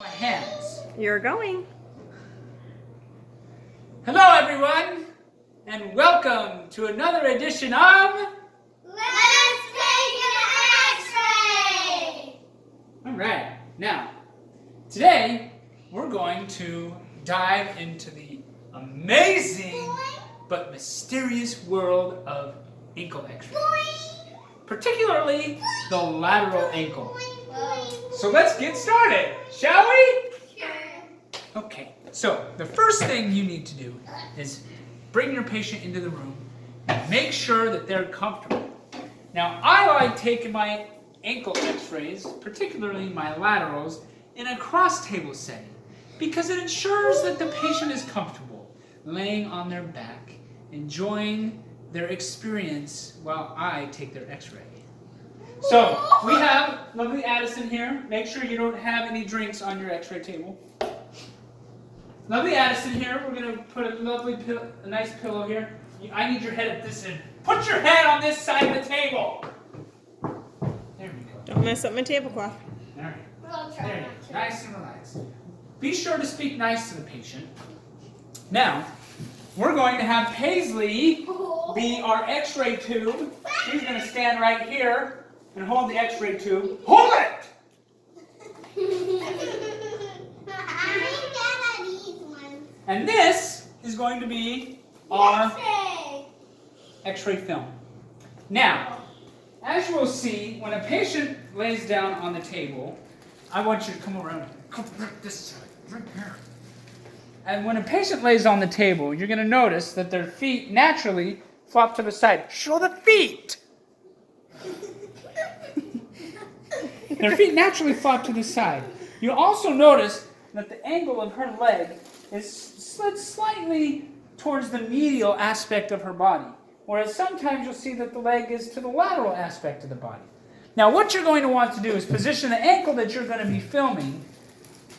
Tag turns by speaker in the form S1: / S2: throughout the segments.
S1: My hands.
S2: You're going.
S1: Hello everyone, and welcome to another edition of
S3: Let's take an X-ray!
S1: Alright, now, today we're going to dive into the amazing but mysterious world of ankle x-rays, particularly the lateral ankle. So let's get started, shall we?
S3: Sure.
S1: Okay, so the first thing you need to do is bring your patient into the room and make sure that they're comfortable. Now, I like taking my ankle x-rays, particularly my laterals, in a cross-table setting because it ensures that the patient is comfortable, laying on their back, enjoying their experience while I take their x-ray. So, we have lovely Addison here. Make sure you don't have any drinks on your x-ray table. Lovely Addison here. We're going to put a nice pillow here. I need your head at this end. Put your head on this side of the table. There we go.
S2: Don't mess up my tablecloth.
S1: All right.
S3: I'll try
S1: There you
S3: not
S1: go.
S3: to.
S1: Nice and relaxed. Be sure to speak nice to the patient. Now, we're going to have Paisley be our x-ray tube. She's going to stand right here and hold the x-ray tube. Hold it! And this is going to be our x-ray film. Now, as you will see, when a patient lays down on the table, I want you to come around. Come right this side, right here. And when a patient lays on the table, you're going to notice that their feet naturally flop to the side. Show the feet! Their feet naturally flop to the side. You'll also notice that the angle of her leg is slid slightly towards the medial aspect of her body, whereas sometimes you'll see that the leg is to the lateral aspect of the body. Now, what you're going to want to do is position the ankle that you're going to be filming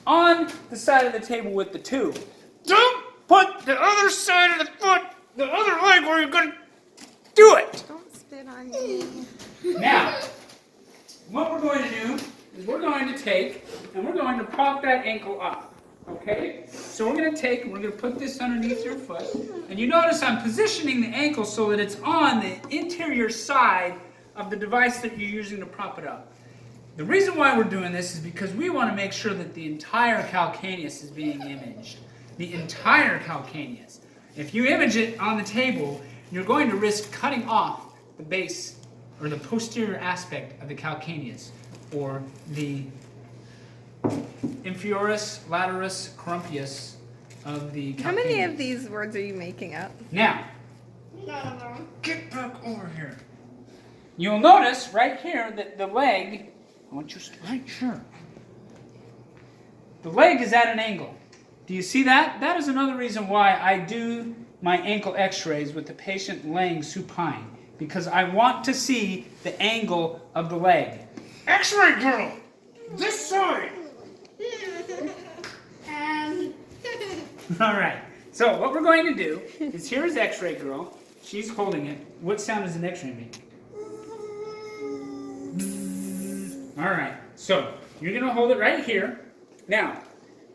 S1: on the side of the table with the tube. Don't put the other side of the foot, the other leg where you're going to do it.
S2: Don't spit on me.
S1: Now, what we're going to do is we're going to take and we're going to prop that ankle up. Okay? So we're going to put this underneath your foot. And you notice I'm positioning the ankle so that it's on the interior side of the device that you're using to prop it up. The reason why we're doing this is because we want to make sure that the entire calcaneus is being imaged. The entire calcaneus. If you image it on the table, you're going to risk cutting off the base or the posterior aspect of the calcaneus, or the inferiorus laterus corumpius of the calcaneus.
S2: How many of these words are you making up?
S1: Now,
S3: None of them.
S1: get back over here. You'll notice right here that the leg, I want you right here. The leg is at an angle. Do you see that? That is another reason why I do my ankle x-rays with the patient laying supine, because I want to see the angle of the leg. X-ray girl, this side. All right. So what we're going to do is here's X-ray girl. She's holding it. What sound does an X-ray make? All right. So you're going to hold it right here. Now,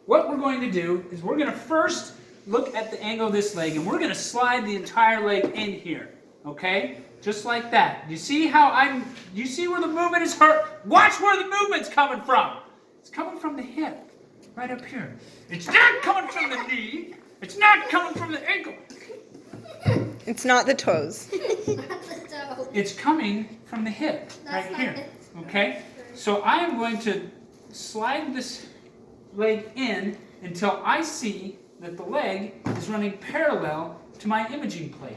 S1: what we're going to do is we're going to first look at the angle of this leg, and we're going to slide the entire leg in here. Okay? Just like that. You see how you see where the movement is hurt? Watch where the movement's coming from. It's coming from the hip, right up here. It's not coming from the knee. It's not coming from the ankle.
S2: It's not the toes.
S1: It's coming from the hip, right here. Okay? So I am going to slide this leg in until I see that the leg is running parallel to my imaging plate.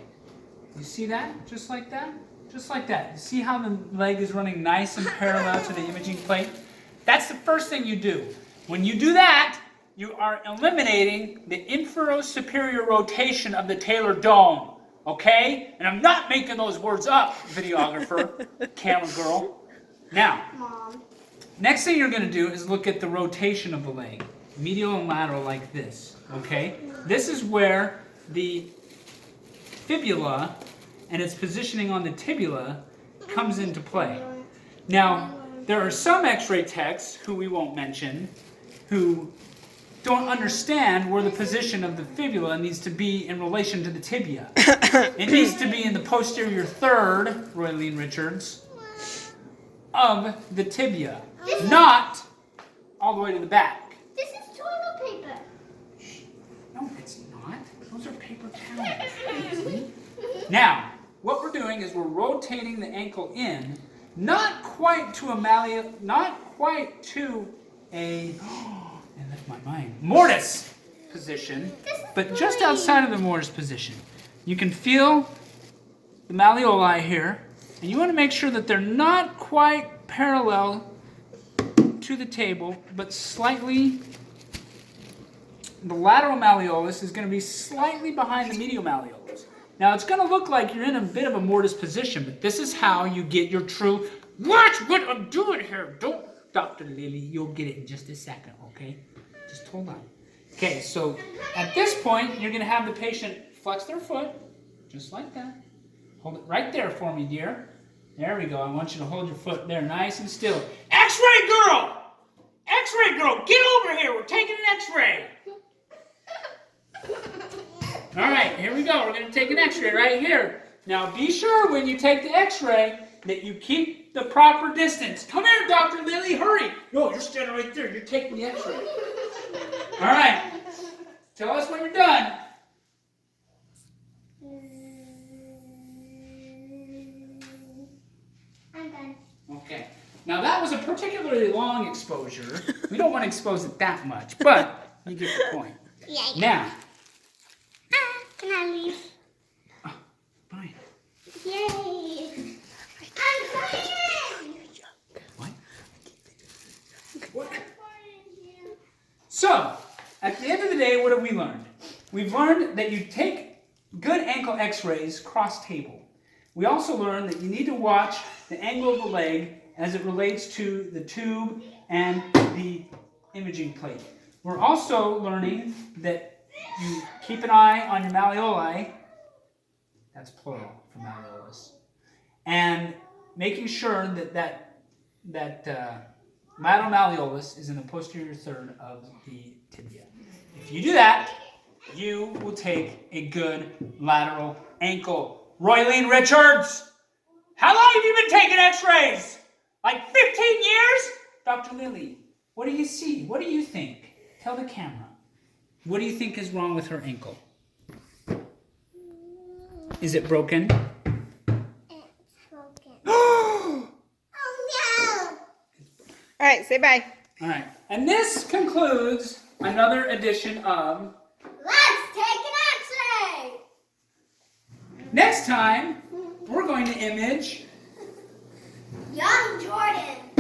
S1: You see that? Just like that? Just like that. You see how the leg is running nice and parallel to the imaging plate? That's the first thing you do. When you do that, you are eliminating the infero-superior rotation of the talar dome. Okay? And I'm not making those words up, videographer, camera girl. Now,
S3: Mom.
S1: next thing you're going to do is look at the rotation of the leg. Medial and lateral like this. Okay? This is where the fibula and its positioning on the tibia comes into play. Now, there are some x-ray techs, who we won't mention, who don't understand where the position of the fibula needs to be in relation to the tibia. It needs to be in the posterior third, Roylene Richards, of the tibia, not all the way to the back.
S3: This is toilet paper.
S1: No, it's not. Those are paper towels. Now, what we're doing is we're rotating the ankle in, not quite to a and left my mind, mortise position, but just outside of the mortise position. You can feel the malleoli here, and you want to make sure that they're not quite parallel to the table, but slightly. The lateral malleolus is going to be slightly behind the medial malleolus. Now, it's going to look like you're in a bit of a mortise position, but this is how you get your true, watch what I'm doing here. Don't, Dr. Lily, you'll get it in just a second, okay? Just hold on. Okay, so at this point, you're going to have the patient flex their foot, just like that. Hold it right there for me, dear. There we go. I want you to hold your foot there nice and still. X-ray girl! X-ray girl, get over here. We're taking an X-ray. All right, here we go. We're going to take an X-ray right here. Now, be sure when you take the X-ray that you keep the proper distance. Come here, Dr. Lily, hurry. No, you're standing right there. You're taking the X-ray. All right. Tell us when you're done.
S3: I'm done.
S1: Okay. Now, that was a particularly long exposure. We don't want to expose it that much, but you get the point.
S3: Yeah.
S1: Now.
S3: Can I leave?
S1: Oh, fine.
S3: Yay! I'm coming!
S1: What? What? So, at the end of the day, what have we learned? We've learned that you take good ankle x-rays cross-table. We also learned that you need to watch the angle of the leg as it relates to the tube and the imaging plate. We're also learning that you keep an eye on your malleoli, that's plural for malleolus, and making sure that lateral malleolus is in the posterior third of the tibia. If you do that, you will take a good lateral ankle. Roylene Richards, how long have you been taking x-rays? Like 15 years? Dr. Lily, what do you see? What do you think? Tell the camera. What do you think is wrong with her ankle? Is it broken?
S3: It's broken. Oh no!
S2: All right, say bye.
S1: All right. And this concludes another edition of
S3: Let's take an X-ray!
S1: Next time, we're going to image
S3: Young Jordan.